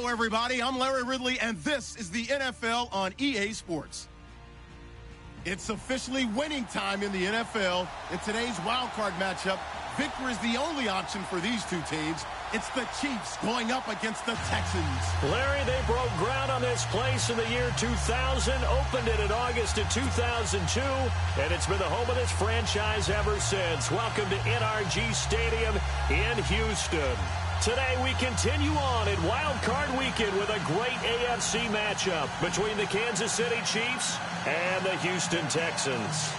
Hello, everybody. I'm Larry Ridley, and this is the NFL on EA Sports. It's officially winning time in the NFL. In today's wildcard matchup, victory is the only option for these two teams. It's the Chiefs going up against the Texans. Larry, they broke ground on this place in the year 2000, opened it in August of 2002, and it's been the home of this franchise ever since. Welcome to NRG Stadium in Houston. Today we continue on in Wild Card Weekend with a great AFC matchup between the Kansas City Chiefs and the Houston Texans.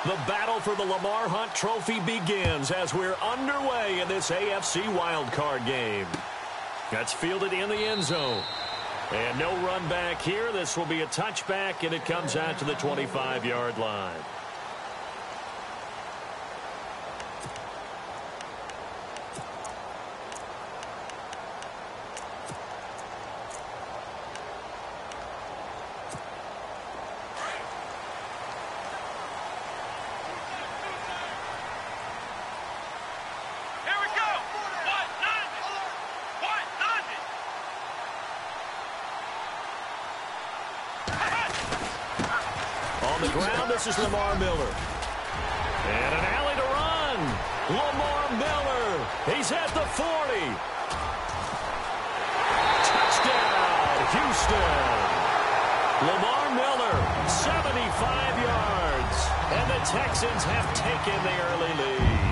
The battle for the Lamar Hunt Trophy begins as we're underway in this AFC wildcard game. That's fielded in the end zone. And no run back here. This will be a touchback, and it comes out to the 25-yard line. On the ground, this is Lamar Miller. And an alley to run. Lamar Miller. He's at the 40. Touchdown, Houston. Lamar Miller, 75 yards. And the Texans have taken the early lead.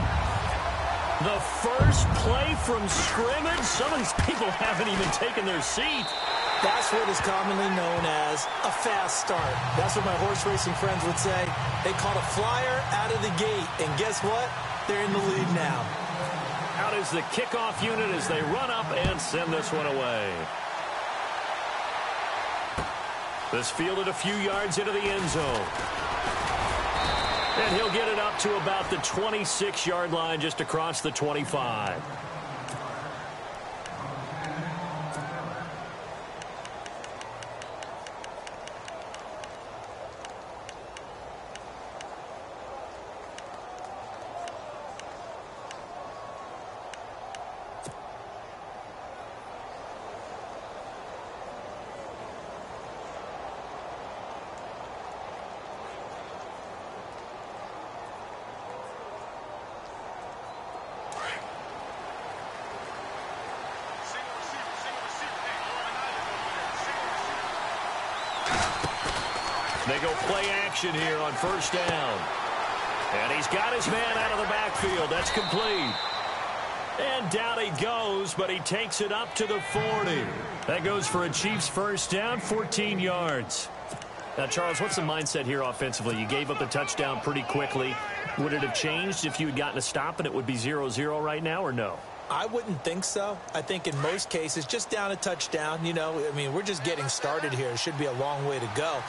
The first play from scrimmage. Some of these people haven't even taken their seat. That's what is commonly known as a fast start. That's what my horse racing friends would say. They caught a flyer out of the gate, and guess what? They're in the lead now. Out is the kickoff unit as they run up and send this one away. This fielded a few yards into the end zone. And he'll get it up to about the 26-yard line, just across the 25. They go play action here on first down. And he's got his man out of the backfield. That's complete. And down he goes, but he takes it up to the 40. That goes for a Chiefs first down, 14 yards. Now, Charles, what's the mindset here offensively? You gave up the touchdown pretty quickly. Would it have changed if you had gotten a stop and it would be 0-0 right now, or no? I wouldn't think so. I think in most cases, just down a touchdown, you know, I mean, we're just getting started here. It should be a long way to go.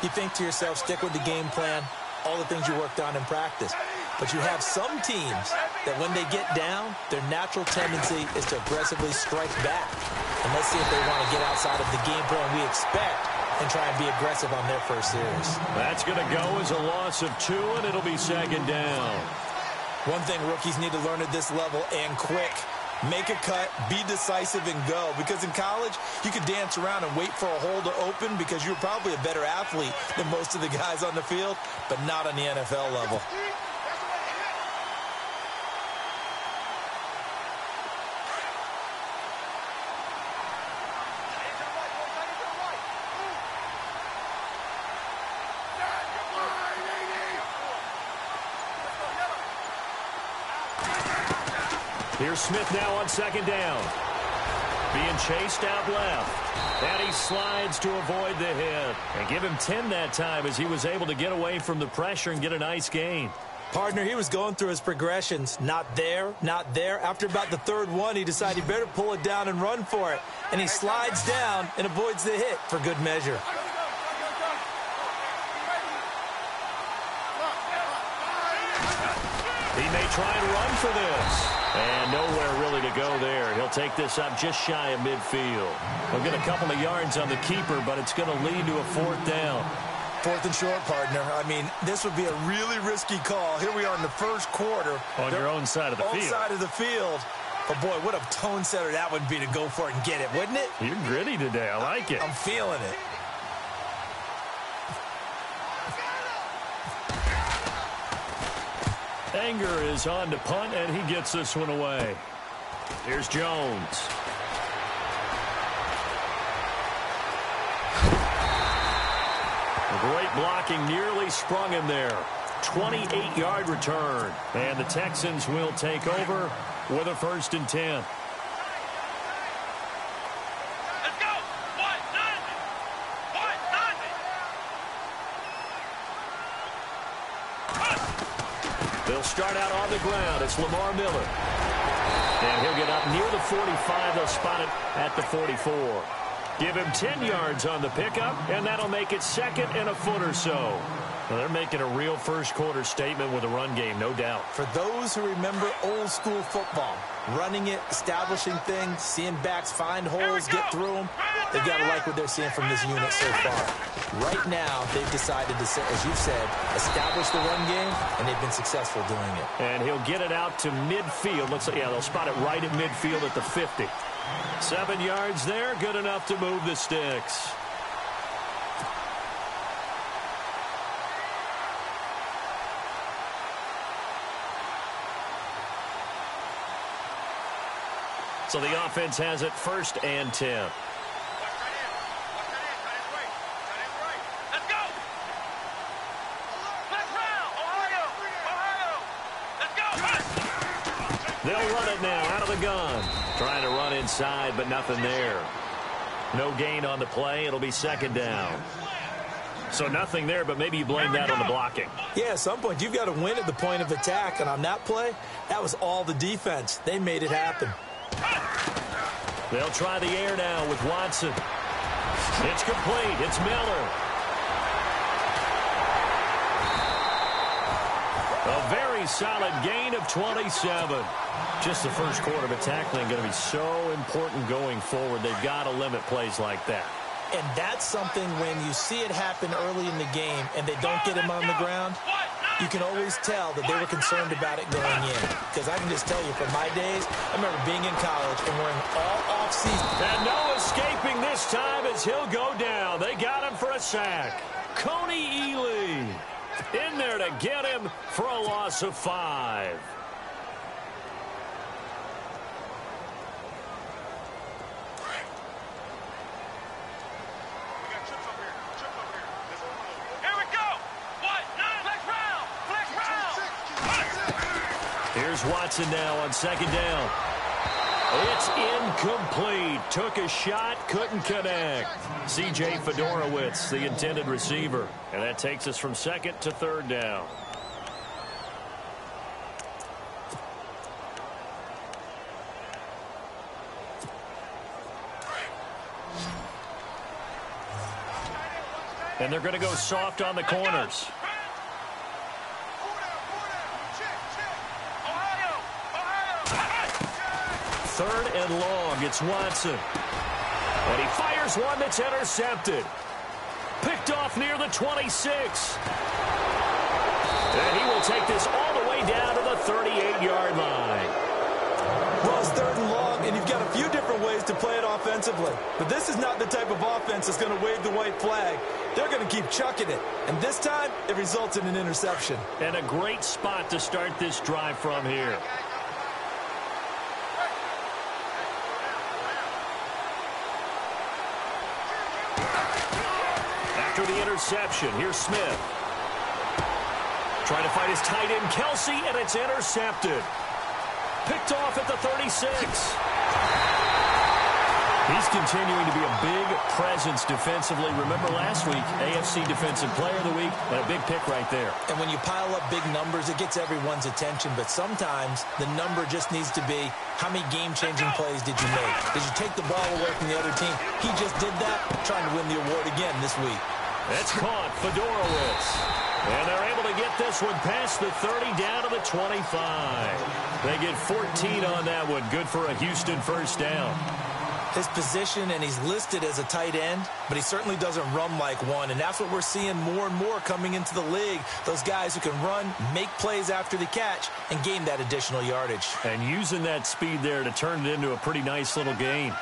You think to yourself, stick with the game plan, all the things you worked on in practice. But you have some teams that when they get down, their natural tendency is to aggressively strike back. And let's see if they want to get outside of the game plan we expect and try and be aggressive on their first series. That's going to go as a loss of 2, and it'll be second down. One thing rookies need to learn at this level, and quick. Make a cut, be decisive, and go. Because in college, you could dance around and wait for a hole to open because you're probably a better athlete than most of the guys on the field, but not on the NFL level. Here's Smith now on second down. Being chased out left. And he slides to avoid the hit. And give him 10 that time as he was able to get away from the pressure and get a nice gain. Partner, he was going through his progressions. Not there, not there. After about the third one, he decided he better pull it down and run for it. And he slides down and avoids the hit for good measure. He may try and run for this. And nowhere really to go there. He'll take this up just shy of midfield. He'll get a couple of yards on the keeper, but it's going to lead to a fourth down. 4th and short, partner. I mean, this would be a really risky call. Here we are in the first quarter. On your own side of the field. Own side of the field. But, boy, what a tone setter that would be to go for it and get it, wouldn't it? You're gritty today. I like it. I'm feeling it. Anger is on to punt, and he gets this one away. Here's Jones. Great blocking, nearly sprung him there. 28-yard return. And the Texans will take over with a 1st and 10. Let's go! They'll start out on the ground. It's Lamar Miller. And he'll get up near the 45. They'll spot it at the 44. Give him 10 yards on the pickup, and that'll make it 2nd and a foot or so. Well, they're making a real first-quarter statement with a run game, no doubt. For those who remember old-school football, running it, establishing things, seeing backs find holes, get through them, they've got to like what they're seeing from this unit so far. Right now, they've decided to, as you've said, establish the run game, and they've been successful doing it. And he'll get it out to midfield. Looks like, yeah, they'll spot it right at midfield at the 50. 7 yards there, good enough to move the sticks. So the offense has it 1st and 10. They'll run it now out of the gun. Trying to run inside, but nothing there. No gain on the play. It'll be 2nd down. So nothing there, but maybe you blame that on the blocking. Yeah, at some point, you've got to win at the point of attack. And on that play, that was all the defense. They made it happen. They'll try the air now with Watson. It's complete. It's Miller. A very solid gain of 27. Just the first quarter, but tackling going to be so important going forward. They've got to limit plays like that. And that's something when you see it happen early in the game and they don't get him on the ground, you can always tell that they were concerned about it going in. Because I can just tell you from my days, I remember being in college and wearing all off-season. And no escaping this time as he'll go down. They got him for a sack. Coney Ely in there to get him for a loss of 5. Here's Watson now on 2nd down. It's incomplete. Took a shot, couldn't connect. C.J. Fedorowicz, the intended receiver. And that takes us from 2nd to 3rd down. And they're going to go soft on the corners. 3rd and long. It's Watson. And he fires one that's intercepted. Picked off near the 26. And he will take this all the way down to the 38-yard line. Well, it's 3rd and long, and you've got a few different ways to play it offensively. But this is not the type of offense that's going to wave the white flag. They're going to keep chucking it. And this time, it results in an interception. And a great spot to start this drive from here. After the interception, here's Smith. Trying to find his tight end, Kelsey, and it's intercepted. Picked off at the 36. He's continuing to be a big presence defensively. Remember last week, AFC Defensive Player of the Week, and a big pick right there. And when you pile up big numbers, it gets everyone's attention. But sometimes the number just needs to be, how many game-changing plays did you make? Did you take the ball away from the other team? He just did that, trying to win the award again this week. That's caught, Fedorowicz. And they're able to get this one past the 30 down to the 25. They get 14 on that one. Good for a Houston 1st down. his position, and he's listed as a tight end, but he certainly doesn't run like one, and that's what we're seeing more and more coming into the league. Those guys who can run, make plays after the catch, and gain that additional yardage. And using that speed there to turn it into a pretty nice little gain.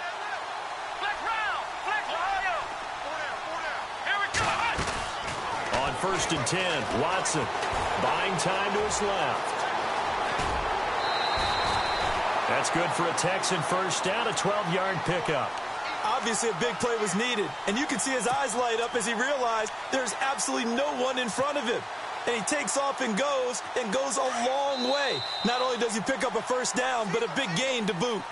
On 1st and 10, Watson buying time to his left. That's good for a Texan first down, a 12-yard pickup. Obviously, a big play was needed, and you can see his eyes light up as he realized there's absolutely no one in front of him. And he takes off and goes a long way. Not only does he pick up a first down, but a big gain to boot.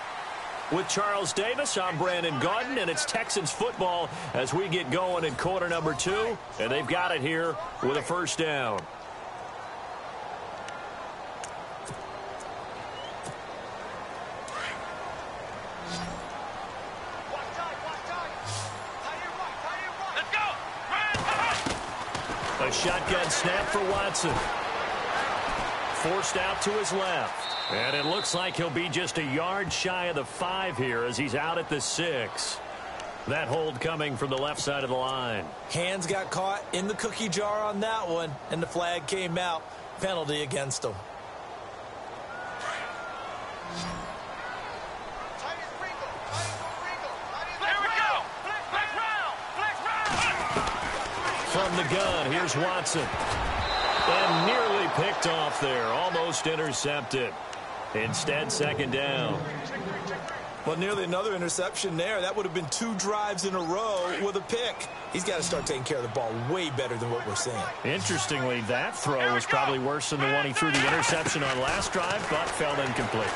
With Charles Davis, I'm Brandon Gaudin, and it's Texans football as we get going in quarter number 2, and they've got it here with a first down. A shotgun snap for Watson. Forced out to his left. And it looks like he'll be just a yard shy of the 5 here as he's out at the 6. That hold coming from the left side of the line. Hands got caught in the cookie jar on that one, and the flag came out. Penalty against him. From the gun, here's Watson. And nearly picked off there, almost intercepted. Instead, second down. Well, nearly another interception there. That would have been 2 drives in a row with a pick. He's got to start taking care of the ball way better than what we're seeing. Interestingly, that throw was probably worse than the one he threw the interception on last drive, but fell incomplete.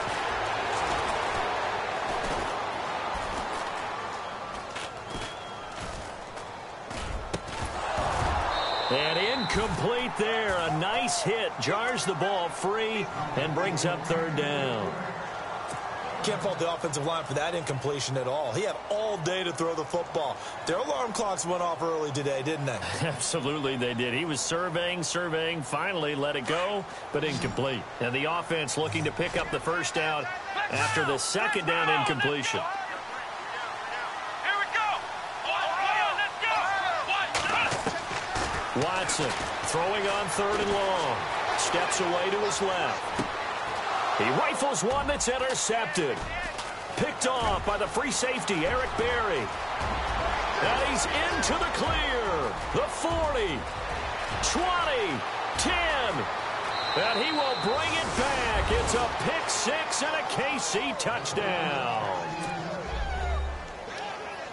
And incomplete there. A nice hit. Jars the ball free and brings up 3rd down. Can't fault the offensive line for that incompletion at all. He had all day to throw the football. Their alarm clocks went off early today, didn't they? Absolutely they did. He was surveying, finally let it go, but incomplete. And the offense looking to pick up the first down after the second down incompletion. Watson throwing on 3rd and long. Steps away to his left. He rifles one that's intercepted. Picked off by the free safety, Eric Berry. And he's into the clear. The 40, 20, 10. And he will bring it back. It's a pick 6 and a KC touchdown.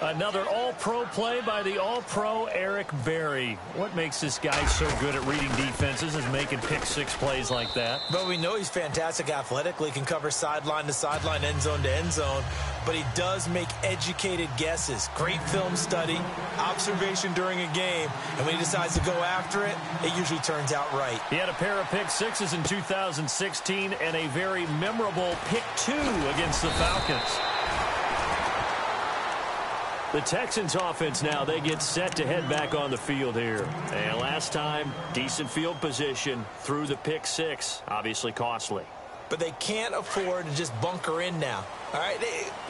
Another all-pro play by the all-pro Eric Berry. What makes this guy so good at reading defenses is making pick-6 plays like that. But we know he's fantastic athletically, can cover sideline to sideline, end zone to end zone. But he does make educated guesses. Great film study, observation during a game. And when he decides to go after it, it usually turns out right. He had a pair of pick-6s in 2016 and a very memorable pick-2 against the Falcons. The Texans offense now, they get set to head back on the field here. And last time, decent field position through the pick-6, obviously costly. But they can't afford to just bunker in now. All right,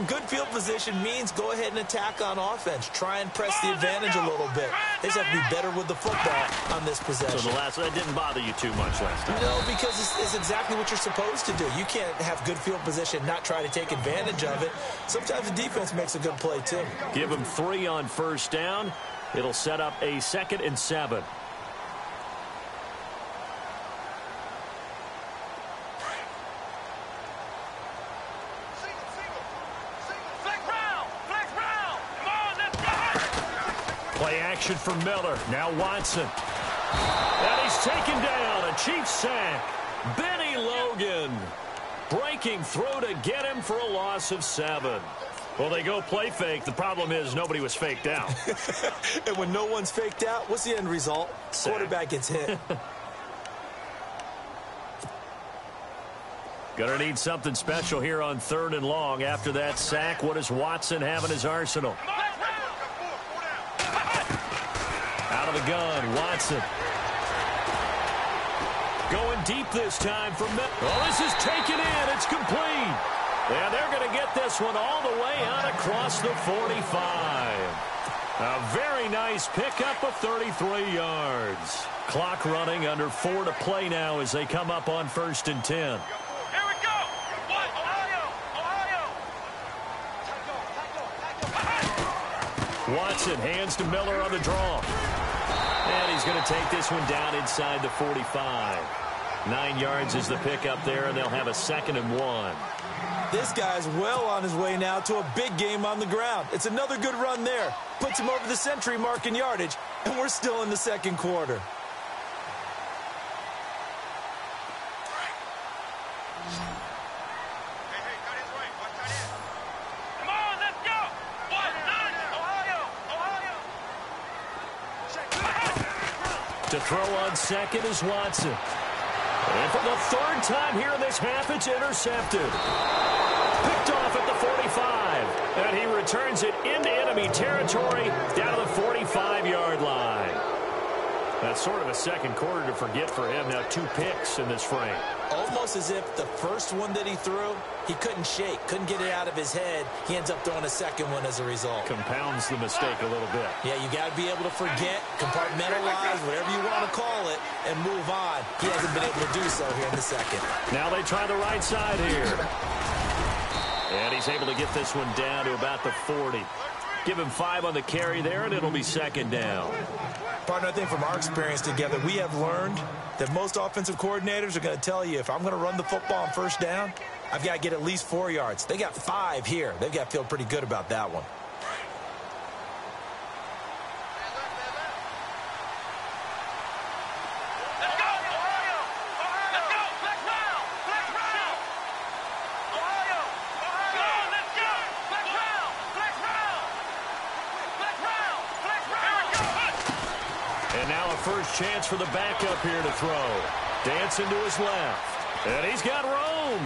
good field position means go ahead and attack on offense. Try and press the advantage a little bit. They just have to be better with the football on this possession. So that didn't bother you too much last time? No, because it's exactly what you're supposed to do. You can't have good field position, not try to take advantage of it. Sometimes the defense makes a good play, too. Give them 3 on first down. It'll set up a 2nd and 7. Play action for Miller. Now Watson. And he's taken down. A Chiefs sack. Benny Logan breaking through to get him for a loss of 7. Well, they go play fake. The problem is nobody was faked out. And when no one's faked out, what's the end result? Sack. Quarterback gets hit. Gonna need something special here on 3rd and long. After that sack, what does Watson have in his arsenal? Out of the gun, Watson. Going deep this time for Miller. Oh, this is taken in. It's complete. And they're going to get this one all the way out across the 45. A very nice pickup of 33 yards. Clock running, under 4 to play now as they come up on 1st and 10. Here we go. Ohio. Watson hands to Miller on the draw. And he's going to take this one down inside the 45. 9 yards is the pickup there, and they'll have a 2nd and 1. This guy's well on his way now to a big game on the ground. It's another good run there. Puts him over the century mark in yardage, and we're still in the 2nd quarter. Come on, let's go. Ohio. To throw on 2nd is Watson. And for the 3rd time here in this half, it's intercepted. Picked off at the 45. And he returns it into enemy territory down to the 45-yard line. That's sort of a 2nd quarter to forget for him. Now 2 picks in this frame. Almost as if the first one that he threw, he couldn't shake, couldn't get it out of his head. He ends up throwing a 2nd one as a result. Compounds the mistake a little bit. Yeah, you got to be able to forget, compartmentalize, whatever you want to call it, and move on. He hasn't been able to do so here in the 2nd. Now they try the right side here. And he's able to get this one down to about the 40. Give him 5 on the carry there, and it'll be 2nd down. Partner, I think from our experience together, we have learned that most offensive coordinators are going to tell you, if I'm going to run the football on 1st down, I've got to get at least 4 yards. They got 5 here. They've got to feel pretty good about that one. Let's go, Ohio. Let's go. Flex round. Flex round. Ohio. Let's go. Flex round. Flex round. Flex round. Flex round. Here we go. And now a first chance for the backup here to throw. Dancing to his left. And he's got room.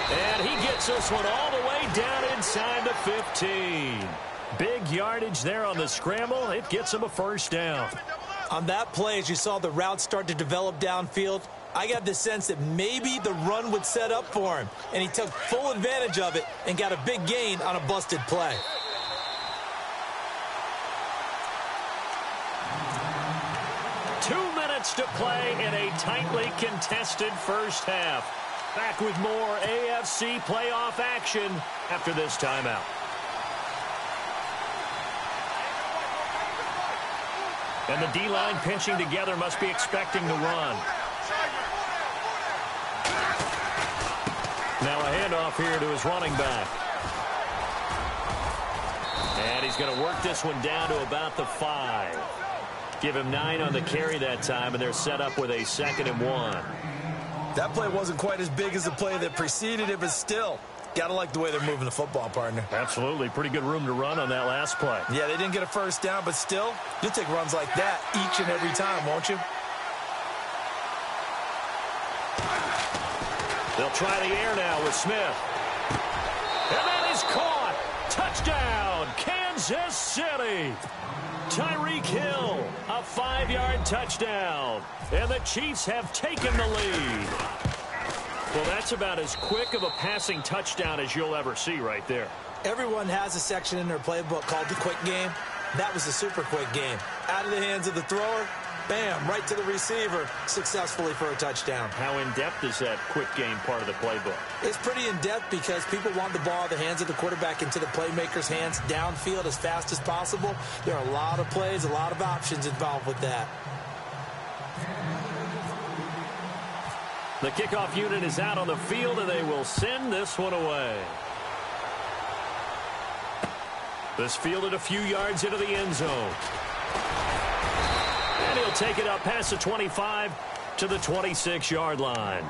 And he gets this one all the way down inside the 15. Big yardage there on the scramble. It gets him a 1st down. On that play, as you saw the route start to develop downfield, I got the sense that maybe the run would set up for him. And he took full advantage of it and got a big gain on a busted play. To play in a tightly contested first half. Back with more AFC playoff action after this timeout. And the D-line pinching together, must be expecting the run. Now a handoff here to his running back. And he's going to work this one down to about the 5. Give him 9 on the carry that time, and they're set up with a 2nd and 1. That play wasn't quite as big as the play that preceded it, but still, got to like the way they're moving the football, partner. Absolutely. Pretty good room to run on that last play. Yeah, they didn't get a 1st down, but still, you'll take runs like that each and every time, won't you? They'll try the air now with Smith. And that is caught. Touchdown, Kansas City. Tyreek Hill, a 5-yard touchdown. And the Chiefs have taken the lead. Well, that's about as quick of a passing touchdown as you'll ever see right there. Everyone has a section in their playbook called the quick game. That was a super quick game. Out of the hands of the thrower, bam, right to the receiver, successfully for a touchdown. How in-depth is that quick game part of the playbook? It's pretty in-depth because people want the ball in the hands of the quarterback into the playmaker's hands downfield as fast as possible. There are a lot of plays, a lot of options involved with that. The kickoff unit is out on the field, and they will send this one away. This fielded a few yards into the end zone. And he'll take it up past the 25 to the 26-yard line.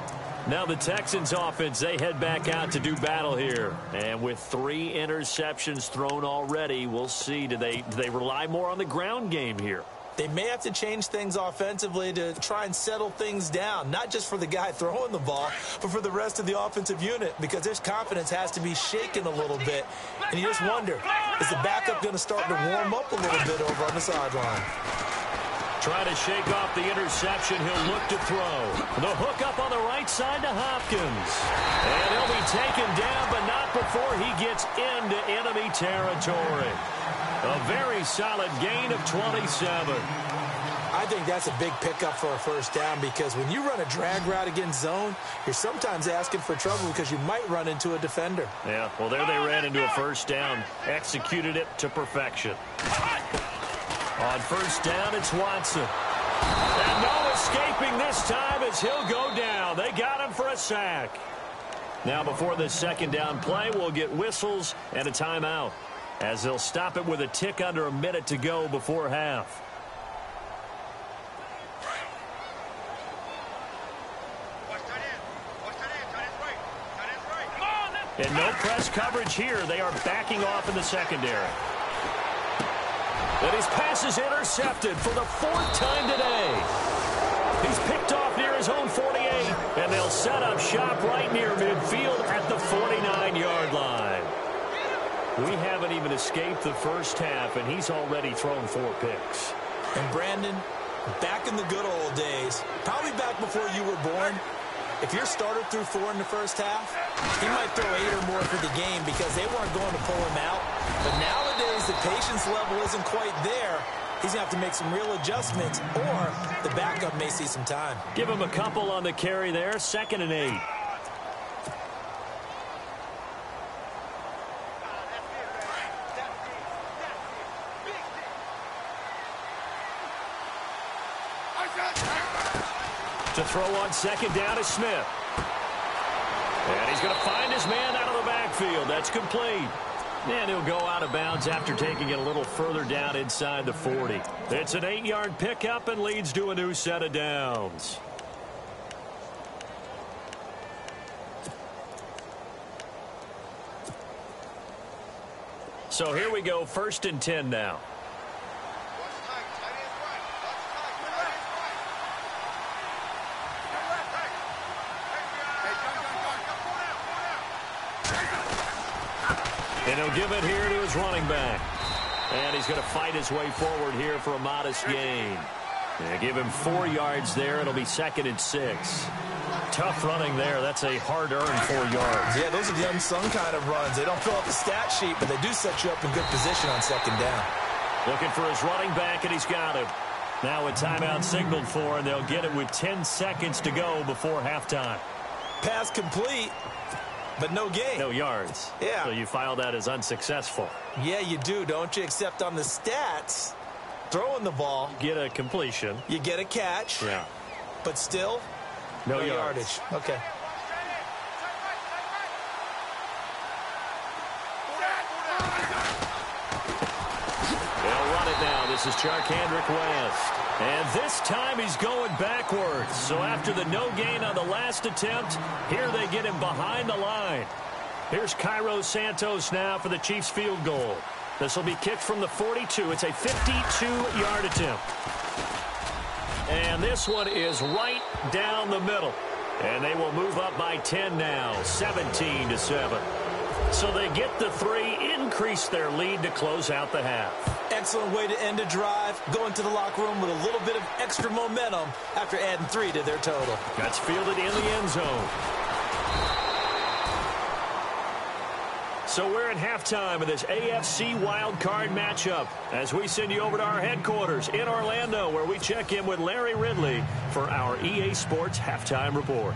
Now the Texans offense, they head back out to do battle here. And with 3 interceptions thrown already, we'll see. Do they rely more on the ground game here? They may have to change things offensively to try and settle things down, not just for the guy throwing the ball, but for the rest of the offensive unit, because their confidence has to be shaken a little bit. And you just wonder, is the backup going to start to warm up a little bit over on the sideline? trying to shake off the interception. He'll look to throw. The hook up on the right side to Hopkins. And he'll be taken down, but not before he gets into enemy territory. A very solid gain of 27. I think that's a big pickup for a first down because when you run a drag route against zone, you're sometimes asking for trouble because you might run into a defender. Yeah, well, there they ran into a first down. Executed it to perfection. On first down, it's Watson. And no escaping this time as he'll go down. They got him for a sack. Now, before this second down play, we'll get whistles and a timeout as they'll stop it with a tick under a minute to go before half. And no press coverage here. They are backing off in the secondary. And his pass is intercepted for the fourth time today. He's picked off near his own 48, and they'll set up shop right near midfield at the 49-yard line. We haven't even escaped the first half, and he's already thrown 4 picks. And Brandon, back in the good old days, probably back before you were born, if your starter threw 4 in the first half, he might throw 8 or more for the game because they weren't going to pull him out. But nowadays, the patience level isn't quite there. He's going to have to make some real adjustments, or the backup may see some time. Give him a couple on the carry there, 2nd and 8. To throw on second down is Smith. And he's going to find his man out of the backfield. That's complete. And he'll go out of bounds after taking it a little further down inside the 40. It's an 8-yard pickup and leads to a new set of downs. So here we go, 1st and 10 now. And he'll give it here to his running back. And he's going to fight his way forward here for a modest gain. And give him 4 yards there. It'll be 2nd and 6. Tough running there. That's a hard-earned 4 yards. Yeah, those are the unsung kind of runs. They don't fill up the stat sheet, but they do set you up in good position on second down. Looking for his running back, and he's got him. Now a timeout signaled for, and they'll get it with 10 seconds to go before halftime. Pass complete, but no gain. No yards. Yeah. So you file that as unsuccessful. Yeah, you do, don't you? Except on the stats, throwing the ball. Get a completion. You get a catch. Yeah. But still, no yardage. Okay. They'll run it now. This is Charkandrick West. And this time he's going backwards. So after the no gain on the last attempt, here they get him behind the line. Here's Cairo Santos now for the Chiefs field goal. This will be kicked from the 42. It's a 52-yard attempt. And this one is right down the middle. And they will move up by 10 now, 17-7. So they get the 3, increase their lead to close out the half. Excellent way to end a drive. Go into the locker room with a little bit of extra momentum after adding 3 to their total. That's fielded in the end zone. So we're at halftime of this AFC wildcard matchup as we send you over to our headquarters in Orlando, where we check in with Larry Ridley for our EA Sports Halftime Report.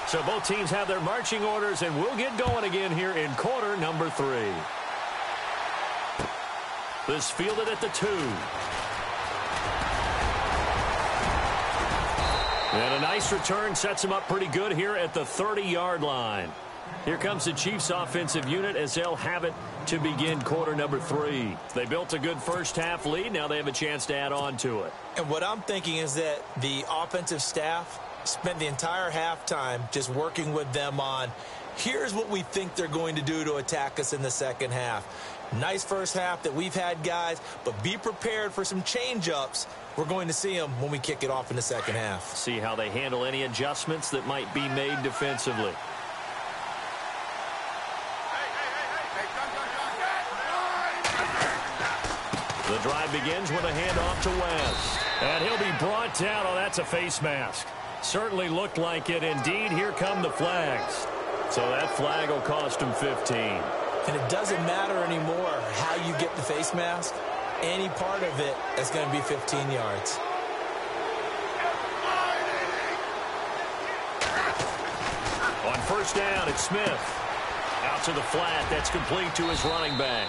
So both teams have their marching orders, and we'll get going again here in quarter number 3. This fielded at the 2. And a nice return sets him up pretty good here at the 30-yard line. Here comes the Chiefs offensive unit as they'll have it to begin quarter number 3. They built a good first half lead. Now they have a chance to add on to it. And what I'm thinking is that the offensive staff spent the entire halftime just working with them on, Here's what we think they're going to do to attack us in the second half. Nice first half that we've had, guys, but be prepared for some change-ups. We're going to see them when we kick it off in the second half. See how they handle any adjustments that might be made defensively. The drive begins with a handoff to West. And he'll be brought down. Oh, that's a face mask. Certainly looked like it. Indeed, here come the flags. So that flag will cost him 15. And it doesn't matter anymore how you get the face mask. Any part of it is going to be 15 yards. On first down, it's Smith. Out to the flat. That's complete to his running back.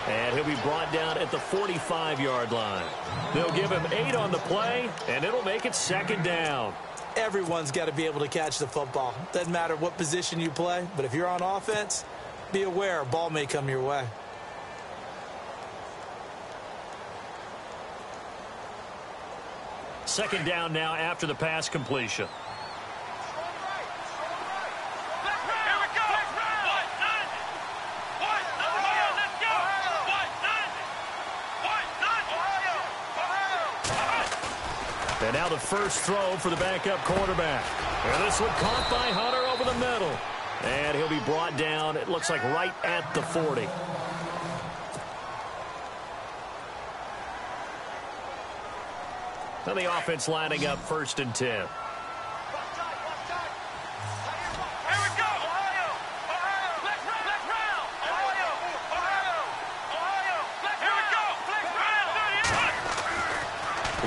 And he'll be brought down at the 45-yard line. They'll give him 8 on the play, and it'll make it second down. Everyone's got to be able to catch the football. Doesn't matter what position you play, but if you're on offense, be aware a ball may come your way. Second down now after the pass completion. And now the first throw for the backup quarterback. And this one caught by Hunter over the middle. And he'll be brought down, it looks like right at the 40. And the offense lining up 1st and 10.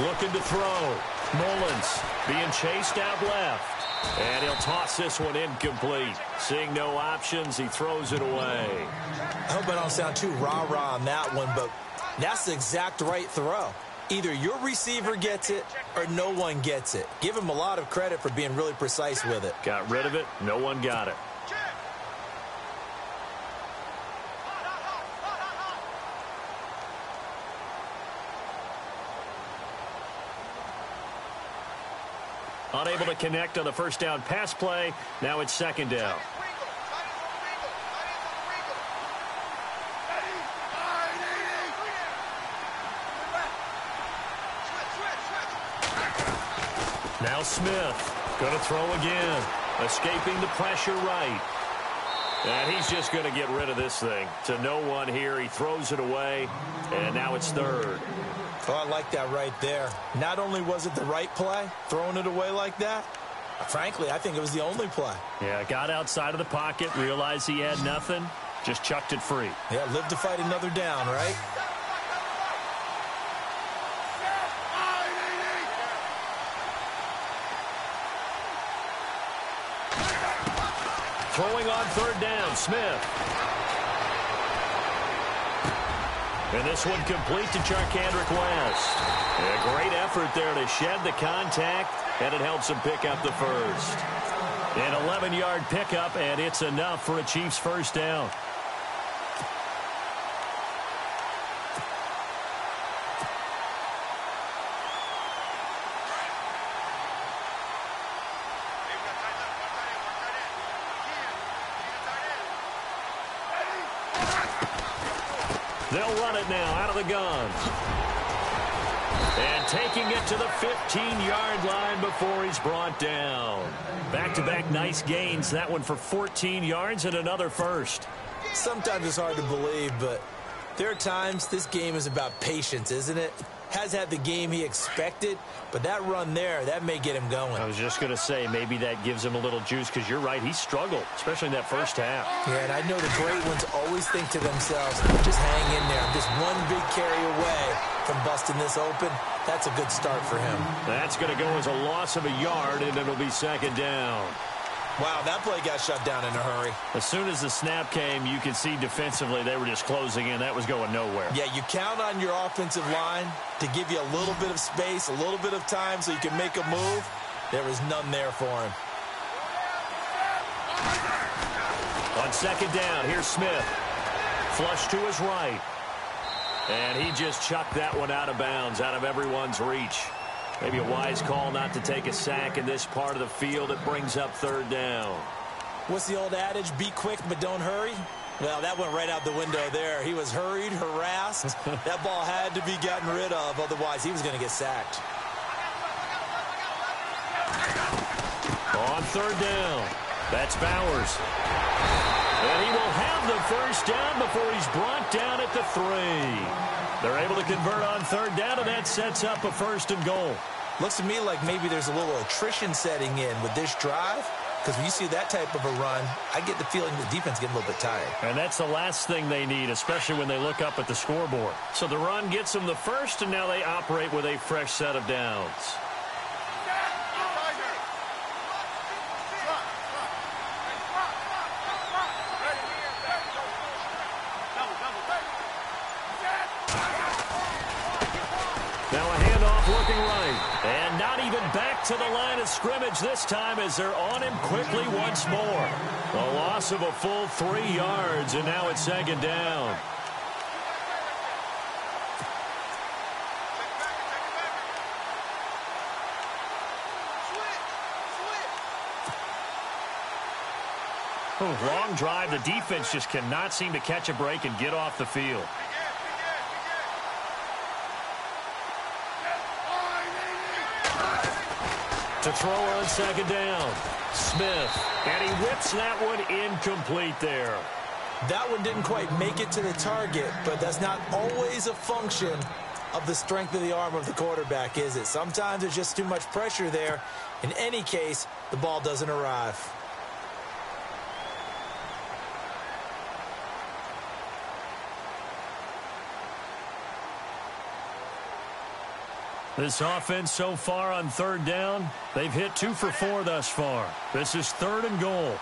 Looking to throw. Mullins being chased out left. And he'll toss this one incomplete. Seeing no options, he throws it away. I hope I don't sound too rah-rah on that one, but that's the exact right throw. Either your receiver gets it or no one gets it. Give him a lot of credit for being really precise with it. Got rid of it. No one got it. Unable to connect on the first down pass play. Now it's second down. Now Smith going to throw again. Escaping the pressure right. And he's just going to get rid of this thing. To no one here. He throws it away. And now it's third. Oh, I like that right there. Not only was it the right play, throwing it away like that, frankly, I think it was the only play. Yeah, got outside of the pocket, realized he had nothing, just chucked it free. Yeah, live to fight another down, right? Throwing on third down, Smith. And this one complete to Charkandrick West. A great effort there to shed the contact, and it helps him pick up the first. An 11-yard pickup, and it's enough for a Chiefs first down. They'll run it now out of the gun. And taking it to the 15-yard line before he's brought down. Back-to-back nice gains. That one for 14 yards and another first. Sometimes it's hard to believe, but there are times this game is about patience, isn't it? Has had the game he expected, but that run there, that may get him going. I was just going to say, maybe that gives him a little juice, because you're right, he struggled, especially in that first half. Yeah, and I know the great ones always think to themselves, just hang in there. I'm just one big carry away from busting this open. That's a good start for him. That's going to go as a loss of a yard, and it'll be second down. Wow, that play got shut down in a hurry. As soon as the snap came, you could see defensively they were just closing in. That was going nowhere. Yeah, you count on your offensive line to give you a little bit of space, a little bit of time so you can make a move. There was none there for him. On second down, here's Smith. Flush to his right. And he just chucked that one out of bounds, out of everyone's reach. Maybe a wise call not to take a sack in this part of the field. It brings up third down. What's the old adage? Be quick, but don't hurry. Well, that went right out the window there. He was hurried, harassed. That ball had to be gotten rid of, otherwise he was going to get sacked. On third down, that's Bowers. And he will have the first down before he's brought down at the 3. They're able to convert on third down, and that sets up a 1st and goal. Looks to me like maybe there's a little attrition setting in with this drive, because when you see that type of a run, I get the feeling the defense getting a little bit tired. And that's the last thing they need, especially when they look up at the scoreboard. So the run gets them the first, and now they operate with a fresh set of downs. Now a handoff looking right. And not even back to the line of scrimmage this time as they're on him quickly once more. A loss of a full 3 yards, and now it's 2nd down. Long drive. The defense just cannot seem to catch a break and get off the field. To throw on 2nd down. Smith. And he whips that one incomplete there. That one didn't quite make it to the target, but that's not always a function of the strength of the arm of the quarterback, is it? Sometimes there's just too much pressure there. In any case, the ball doesn't arrive. This offense so far on third down, they've hit 2 for 4 thus far. This is 3rd and goal.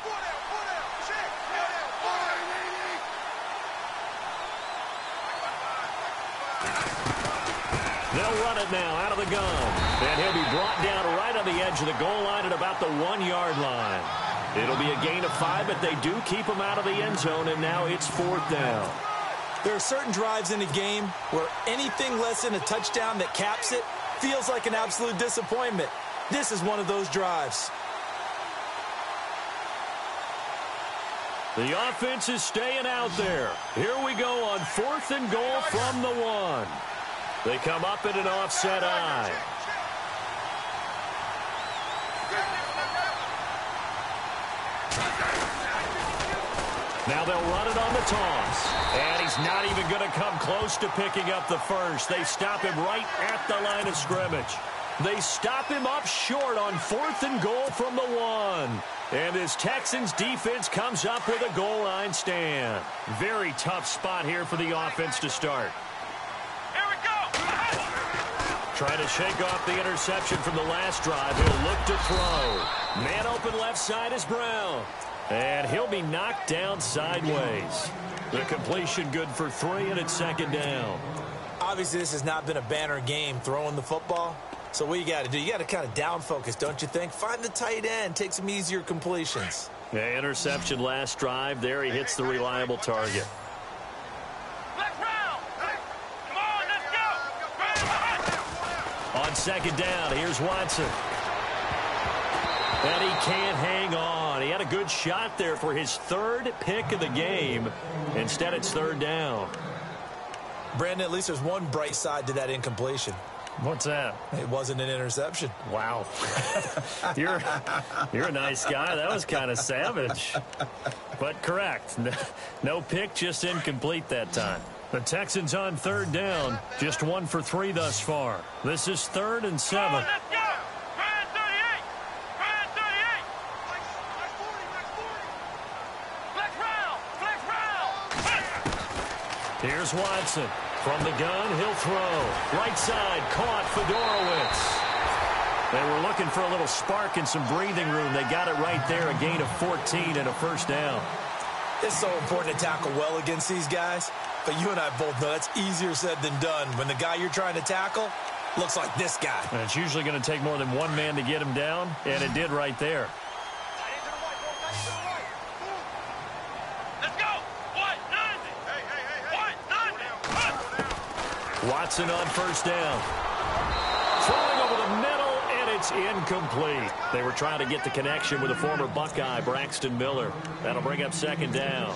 They'll run it now out of the gun. And he'll be brought down right on the edge of the goal line at about the 1-yard line. It'll be a gain of 5, but they do keep him out of the end zone, and now it's 4th down. There are certain drives in a game where anything less than a touchdown that caps it feels like an absolute disappointment. This is one of those drives. The offense is staying out there. Here we go on 4th and goal from the 1. They come up at an offset eye. Now they'll run it on the toss. And he's not even going to come close to picking up the first. They stop him right at the line of scrimmage. They stop him up short on 4th and goal from the 1. And this Texans defense comes up with a goal line stand. Very tough spot here for the offense to start. Here we go. Trying to shake off the interception from the last drive. He'll look to throw. Man open left side is Brown. And he'll be knocked down sideways. The completion good for 3, and it's 2nd down. Obviously, this has not been a banner game throwing the football. So what you got to do, you got to kind of down focus, don't you think? Find the tight end, take some easier completions. Yeah, interception last drive. There he hits the reliable target. Come on, let's go. On 2nd down, here's Watson. And he can't hang on. He had a good shot there for his 3rd pick of the game. Instead, it's 3rd down. Brandon, at least there's one bright side to that incompletion. What's that? It wasn't an interception. Wow. You're a nice guy. That was kind of savage. But correct. No pick, just incomplete that time. The Texans on 3rd down. Just 1 for 3 thus far. This is 3rd and 7. Let's go. Brand 38. Brand 38. Flex round. Here's Watson. From the gun, he'll throw. Right side, caught Fedorowicz. They were looking for a little spark and some breathing room. They got it right there, a gain of 14 and a 1st down. It's so important to tackle well against these guys, but you and I both know that's easier said than done when the guy you're trying to tackle looks like this guy. And it's usually going to take more than one man to get him down, and it did right there. Watson on 1st down. Throwing over the middle, and it's incomplete. They were trying to get the connection with a former Buckeye, Braxton Miller. That'll bring up second down.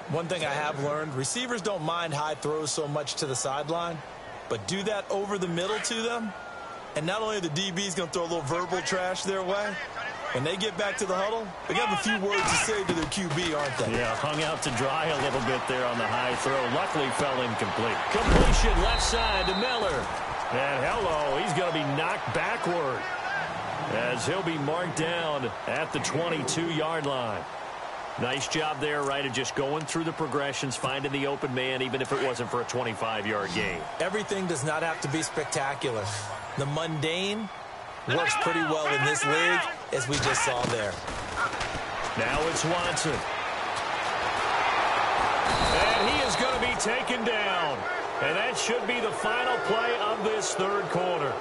One thing I have learned, receivers don't mind high throws so much to the sideline, but do that over the middle to them, and not only are the DBs going to throw a little verbal trash their way, when they get back to the huddle, they have a few words to say to their QB, aren't they? Yeah, hung out to dry a little bit there on the high throw. Luckily fell incomplete. Completion left side to Miller. And hello, he's going to be knocked backward as he'll be marked down at the 22-yard line. Nice job there, right, of just going through the progressions, finding the open man, even if it wasn't for a 25-yard gain. Everything does not have to be spectacular. The mundane works pretty well in this league, as we just saw there. Now it's Watson. And he is going to be taken down. And that should be the final play of this third quarter.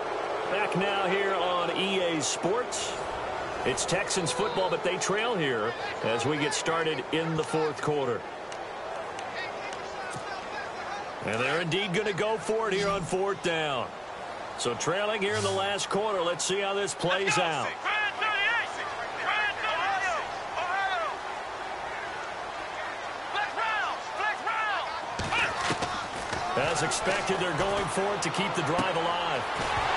Back now here on EA Sports. It's Texans football, but they trail here as we get started in the fourth quarter. And they're indeed going to go for it here on fourth down. So trailing here in the last quarter. Let's see how this plays out. As expected, they're going for it to keep the drive alive.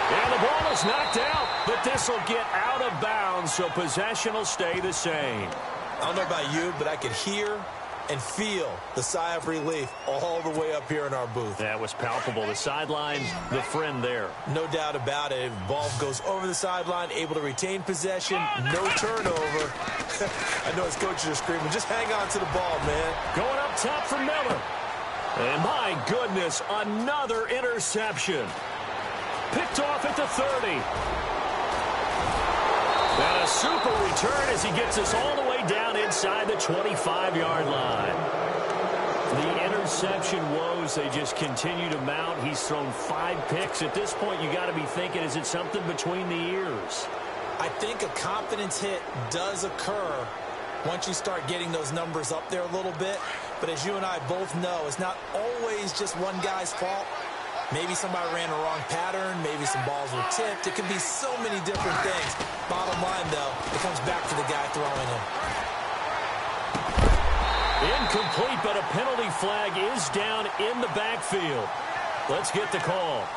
And the ball is knocked out, but this will get out of bounds, so possession will stay the same. I don't know about you, but I could hear and feel the sigh of relief all the way up here in our booth. That was palpable. The sideline, the friend there. No doubt about it. Ball goes over the sideline, able to retain possession, no turnover. I know his coaches are screaming, just hang on to the ball, man. Going up top for Miller. And my goodness, another interception. Picked off at the 30. And a super return as he gets us all the way down inside the 25-yard line. The interception woes, they just continue to mount. He's thrown 5 picks. At this point, you got to be thinking, is it something between the ears? I think a confidence hit does occur once you start getting those numbers up there a little bit. But as you and I both know, it's not always just one guy's fault. Maybe somebody ran a wrong pattern. Maybe some balls were tipped. It could be so many different things. Bottom line, though, it comes back to the guy throwing it. Incomplete, but a penalty flag is down in the backfield. Let's get the call.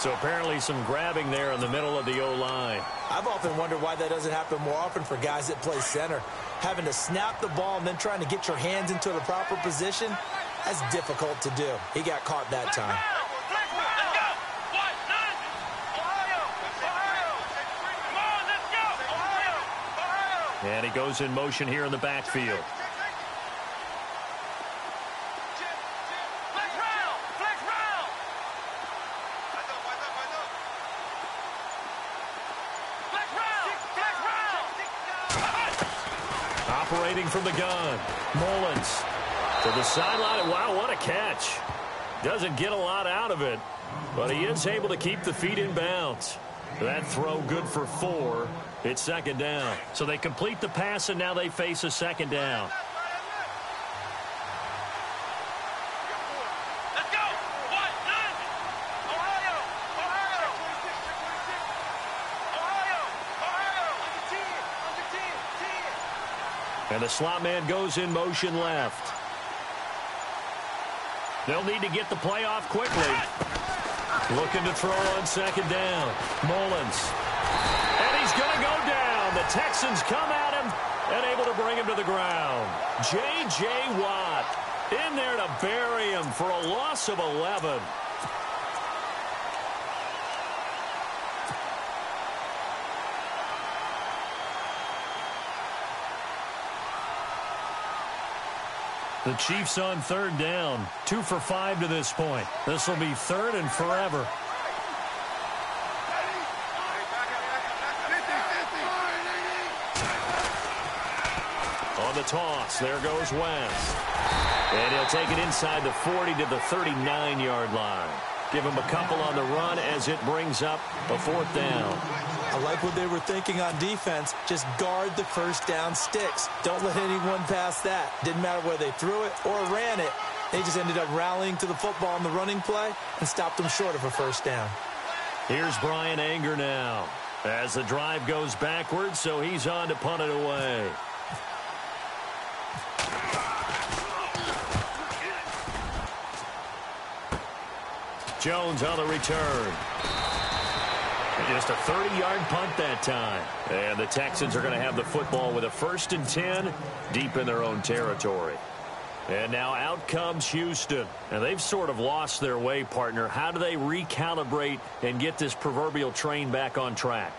So apparently some grabbing there in the middle of the O-line. I've often wondered why that doesn't happen more often for guys that play center. Having to snap the ball and then trying to get your hands into the proper position, that's difficult to do. He got caught that time. And he goes in motion here in the backfield. Operating from the gun. Mullins to the sideline. Wow, what a catch. Doesn't get a lot out of it, but he is able to keep the feet in bounds. That throw good for 4. It's second down. So they complete the pass, and now they face a second down. Let's go! Ohio! And the slot man goes in motion left. They'll need to get the play off quickly. Looking to throw on second down. Mullins. And he's going to go down. The Texans come at him and able to bring him to the ground. J.J. Watt in there to bury him for a loss of 11. The Chiefs on third down. 2 for 5 to this point. This will be third and forever. On the toss, there goes West. And he'll take it inside the 40 to the 39-yard line. Give him a couple on the run as it brings up a fourth down. I like what they were thinking on defense. Just guard the first down sticks. Don't let anyone pass that. Didn't matter whether they threw it or ran it. They just ended up rallying to the football on the running play and stopped them short of a first down. Here's Brian Anger now. As the drive goes backwards, so he's on to punt it away. Jones on the return. Just a 30-yard punt that time. And the Texans are going to have the football with a 1st and 10 deep in their own territory. And now out comes Houston. And they've sort of lost their way, partner. How do they recalibrate and get this proverbial train back on track?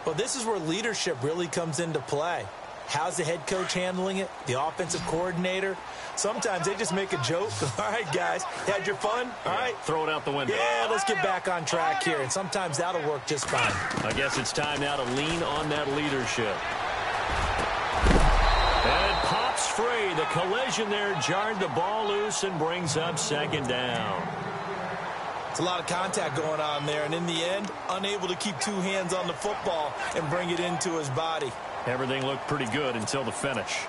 Well, this is where leadership really comes into play. How's the head coach handling it? The offensive coordinator? Sometimes they just make a joke. All right, guys, had your fun? All right. Throw it out the window. Yeah, let's get back on track here. And sometimes that'll work just fine. I guess it's time now to lean on that leadership. And it pops free. The collision there jarred the ball loose and brings up 2nd down. It's a lot of contact going on there. And in the end, unable to keep 2 hands on the football and bring it into his body. Everything looked pretty good until the finish.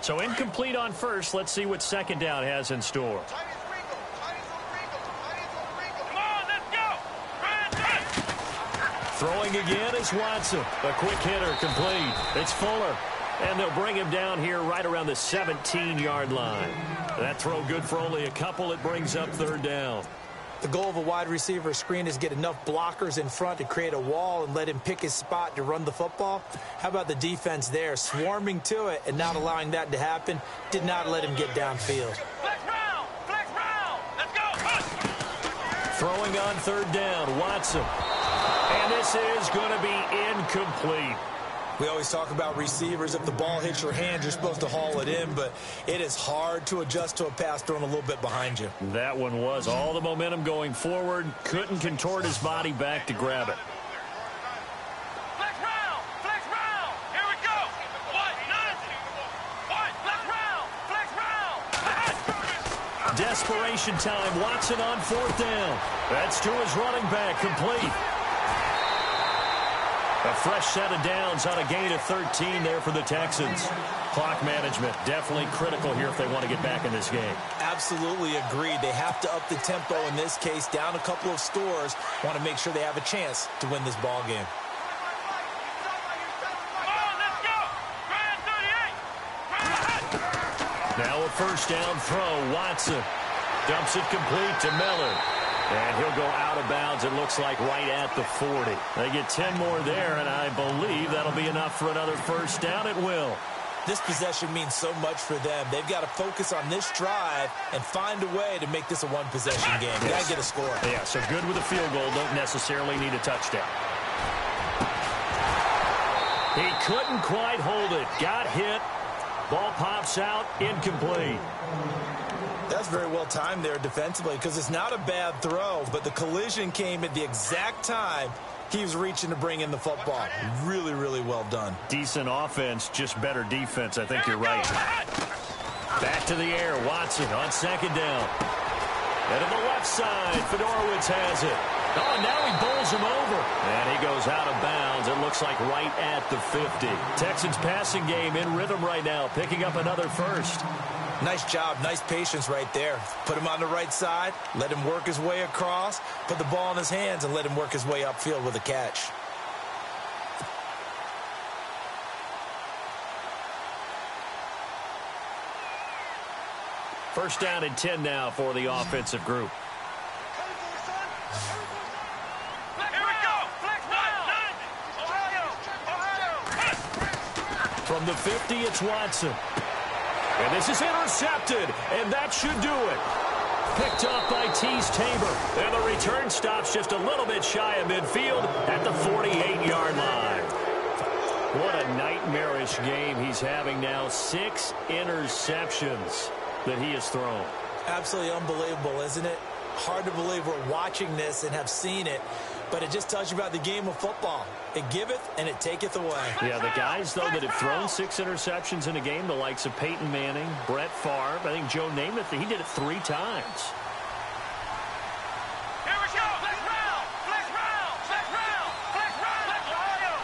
So incomplete on first. Let's see what 2nd down has in store. Come on, let's go. Throwing again is Watson. A quick hitter, complete. It's Fuller. And they'll bring him down here right around the 17-yard line. That throw good for only a couple. It brings up 3rd down. The goal of a wide receiver screen is get enough blockers in front to create a wall and let him pick his spot to run the football. How about the defense there? Swarming to it and not allowing that to happen. Did not let him get downfield. Flex round. Flex round. Let's go. Throwing on 3rd down, Watson. And this is going to be incomplete. We always talk about receivers. If the ball hits your hand, you're supposed to haul it in, but it is hard to adjust to a pass thrown a little bit behind you. That one was all the momentum going forward. Couldn't contort his body back to grab it. Flex round. Flex round. Here we go. What? Flex round. Flex round. Desperation time. Watson on 4th down. That's to his running back. Complete. A fresh set of downs on a gain of 13 there for the Texans. Clock management definitely critical here if they want to get back in this game. Absolutely agreed. They have to up the tempo in this case, down a couple of scores. Want to make sure they have a chance to win this ball game. Come on, let's go. Grand 38. Now a 1st down throw. Watson dumps it complete to Miller. And he'll go out of bounds, it looks like, right at the 40. They get 10 more there, and I believe that'll be enough for another 1st down. It will. This possession means so much for them. They've got to focus on this drive and find a way to make this a one-possession game. You got to get a score. Yeah, so good with a field goal. Don't necessarily need a touchdown. He couldn't quite hold it. Got hit. Ball pops out. Incomplete. That's very well timed there defensively because it's not a bad throw, but the collision came at the exact time he was reaching to bring in the football. Really, really well done. Decent offense, just better defense. I think you're right. Back to the air. Watson on 2nd down. And to the left side, Fedorowicz has it. Oh, and now he bowls him over. And he goes out of bounds. It looks like right at the 50. Texans passing game in rhythm right now, picking up another 1st. Nice job, nice patience right there. Put him on the right side, let him work his way across, put the ball in his hands, and let him work his way upfield with a catch. First down and 10 now for the offensive group. Here we go. Flex round. Ohio. From the 50, it's Watson. And this is intercepted, and that should do it. Picked up by Tease Tabor. And the return stops just a little bit shy of midfield at the 48-yard line. What a nightmarish game he's having now. 6 interceptions that he has thrown. Absolutely unbelievable, isn't it? Hard to believe we're watching this and have seen it, but it just tells you about the game of football. It giveth and it taketh away. Yeah, the guys, though, that have thrown 6 interceptions in a game, the likes of Peyton Manning, Brett Favre, I think Joe Namath, he did it 3 times. Here we go. Flex round. Flex round. Flex round. Flex round. Ohio.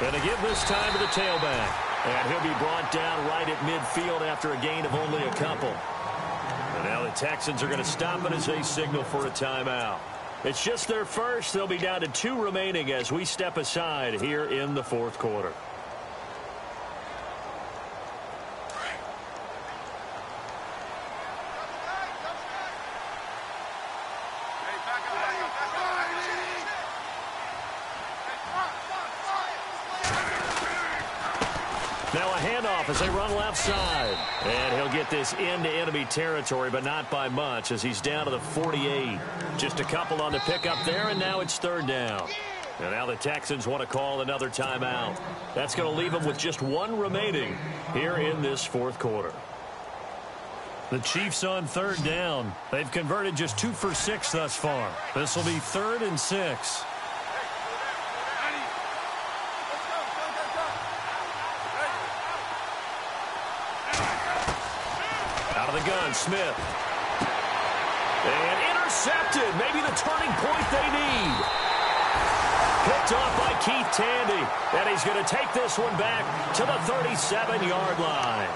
Going to give this time to the tailback. And he'll be brought down right at midfield after a gain of only a couple. And now the Texans are going to stop it as they signal for a timeout. It's just their first. They'll be down to 2 remaining as we step aside here in the fourth quarter. Now a handoff as they run left side. And he'll get this into enemy territory, but not by much as he's down to the 48. Just a couple on the pickup there, and now it's third down. And now the Texans want to call another timeout. That's going to leave them with just 1 remaining here in this fourth quarter. The Chiefs on third down. They've converted just 2 for 6 thus far. This will be 3rd and 6. Out of the gun, Smith. And intercepted. Maybe the turning point they need. Picked off by Keith Tandy. And he's going to take this one back to the 37-yard line.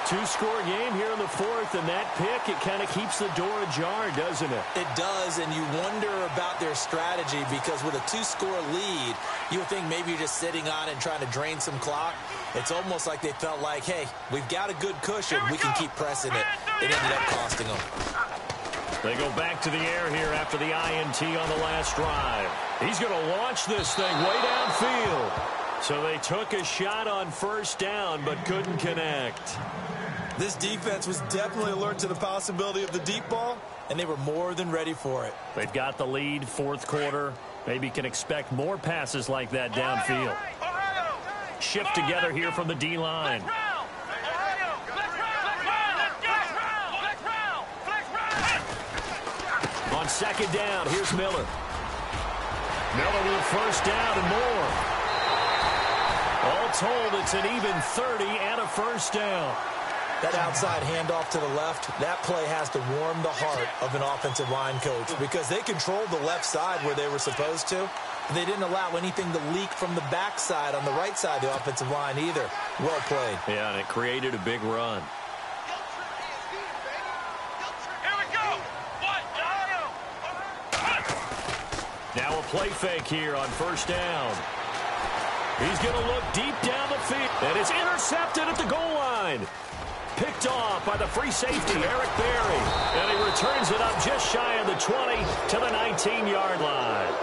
2-score game here in the fourth, and that pick, it kind of keeps the door ajar, doesn't it? It does, and you wonder about their strategy because with a 2-score lead, you would think maybe you're just sitting on it and trying to drain some clock. It's almost like they felt like, hey, we've got a good cushion. We can keep pressing it. It ended up costing them. They go back to the air here after the INT on the last drive. He's going to launch this thing way downfield. So they took a shot on first down but couldn't connect. This defense was definitely alert to the possibility of the deep ball, and they were more than ready for it. They've got the lead, fourth quarter. Maybe can expect more passes like that downfield. Shift together here from the D-line. On second down, here's Miller. Miller with first down and more. All told, it's an even 30 and a first down. That outside handoff to the left, that play has to warm the heart of an offensive line coach because they controlled the left side where they were supposed to. And they didn't allow anything to leak from the backside on the right side of the offensive line either. Well played. Yeah, and it created a big run. Here we go. Now a play fake here on first down. He's going to look deep down the field. And it's intercepted at the goal line. Picked off by the free safety, Eric Berry. And he returns it up just shy of the 20 to the 19-yard line.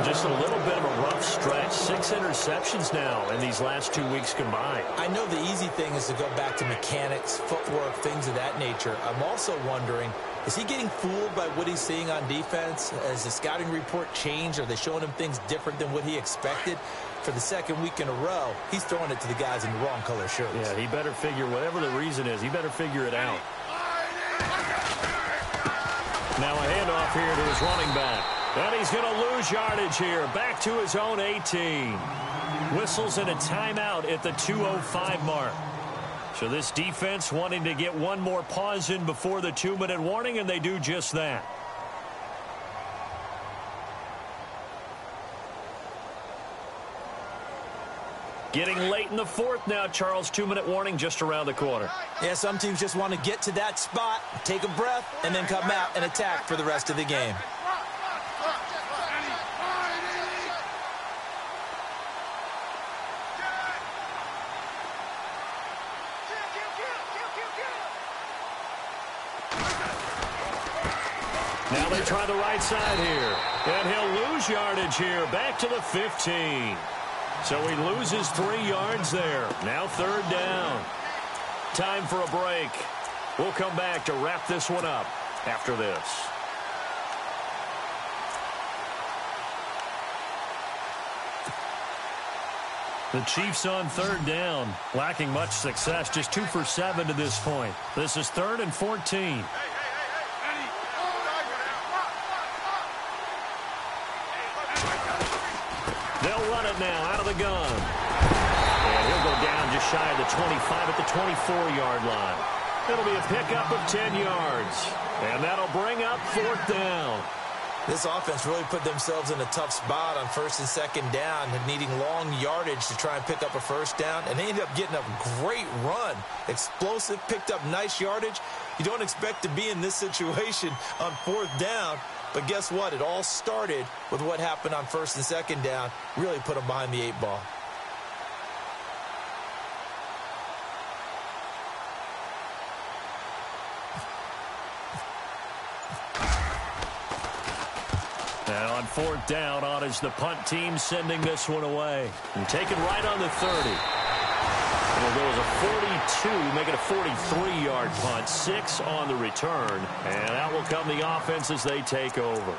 Just a little bit of a rough stretch. 6 interceptions now in these last 2 weeks combined. I know the easy thing is to go back to mechanics, footwork, things of that nature. I'm also wondering, is he getting fooled by what he's seeing on defense? Has the scouting report changed? Are they showing him things different than what he expected? For the second week in a row, he's throwing it to the guys in the wrong color shirts. Yeah, he better figure, whatever the reason is, he better figure it out. Now a handoff here to his running back. And he's going to lose yardage here, back to his own 18. Whistles in a timeout at the 2:05 mark. So this defense wanting to get one more pause in before the 2-minute warning, and they do just that. Getting late in the fourth now, Charles. 2-minute warning just around the corner. Yeah, some teams just want to get to that spot, take a breath, and then come out and attack for the rest of the game. Now they try the right side here. And he'll lose yardage here, back to the 15. So he loses 3 yards there. Now third down. Time for a break. We'll come back to wrap this one up after this. The Chiefs on third down, lacking much success, just 2 for 7 to this point. This is 3rd and 14. They'll run it now out of the gun. And he'll go down just shy of the 25 at the 24-yard line. It'll be a pickup of 10 yards. And that'll bring up 4th down. This offense really put themselves in a tough spot on first and second down, needing long yardage to try and pick up a first down, and they ended up getting a great run. Explosive, picked up nice yardage. You don't expect to be in this situation on fourth down, but guess what? It all started with what happened on first and second down. Really put them behind the 8 ball. Now on fourth down, on is the punt team sending this one away. And taken right on the 30. It'll go as a 42, make it a 43-yard punt. 6 on the return. And out will come the offense as they take over.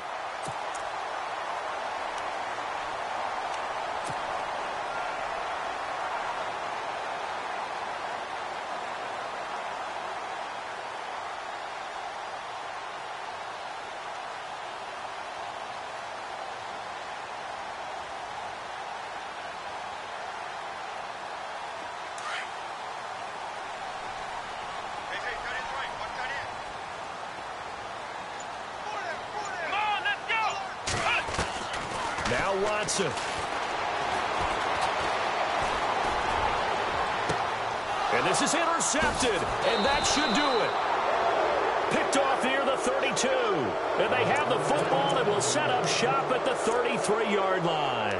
Now Watson. And this is intercepted, and that should do it. Picked off near the 32. And they have the football and will set up shop at the 33-yard line.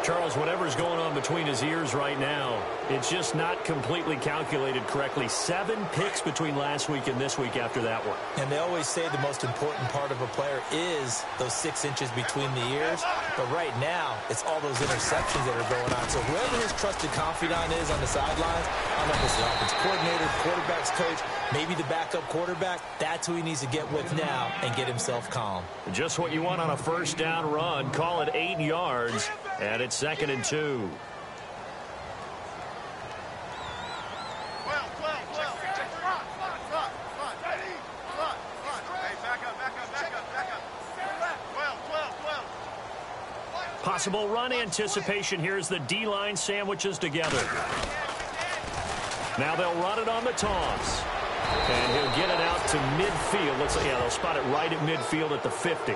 Charles, whatever's going on between his ears right now, it's just not completely calculated correctly. 7 picks between last week and this week after that one. And they always say the most important part of a player is those 6 inches between the ears. But right now, it's all those interceptions that are going on. So whoever his trusted confidant is on the sidelines, I don't know if it's the offensive coordinator, quarterback's coach, maybe the backup quarterback, that's who he needs to get with now and get himself calm. Just what you want on a first down run. Call it 8 yards, and it's 2nd and 2. Possible run anticipation. Here's the D-line sandwiches together. Now they'll run it on the toss. And he'll get it out to midfield. They'll spot it right at midfield at the 50.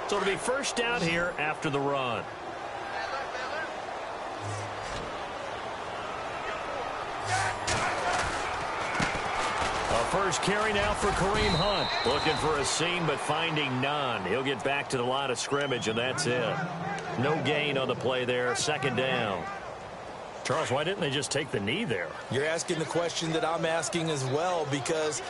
So it'll be first down here after the run. First carry now for Kareem Hunt. Looking for a seam, but finding none. He'll get back to the line of scrimmage, and that's it. No gain on the play there. 2nd down. Charles, why didn't they just take the knee there? You're asking the question that I'm asking as well, because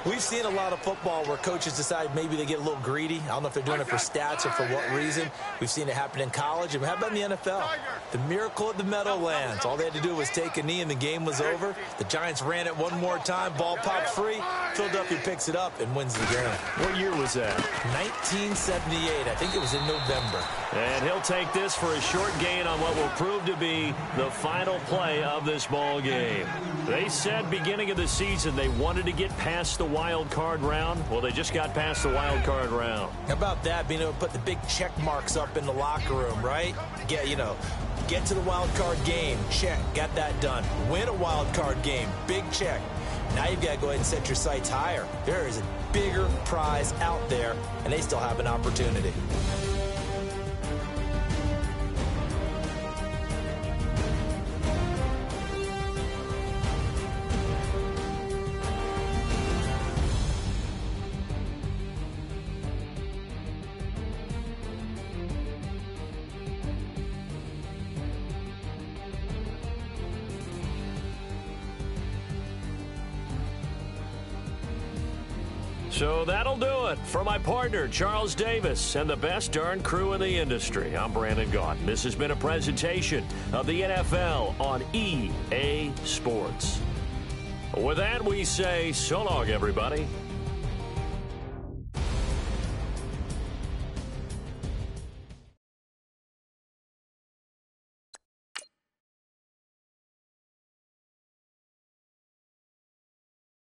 we've seen a lot of football where coaches decide maybe they get a little greedy. I don't know if they're doing it for stats or for what reason. We've seen it happen in college, and how about in the NFL? The miracle of the Meadowlands. All they had to do was take a knee, and the game was over. The Giants ran it one more time. Ball popped free. Philadelphia picks it up and wins the game. What year was that? 1978. I think it was in November. And he'll take this for a short gain on what will prove to be the final play of this ball game. They said beginning of the season they wanted to get past the wild card round. Well, they just got past the wild card round. How about that? Being able to put the big check marks up in the locker room, right? Get to the wild card game. Check. Got that done. Win a wild card game. Big check. Now you've got to go ahead and set your sights higher. There is a bigger prize out there, and they still have an opportunity. So that'll do it for my partner, Charles Davis, and the best darn crew in the industry. I'm Brandon Gaudin. This has been a presentation of the NFL on EA Sports. With that, we say so long, everybody.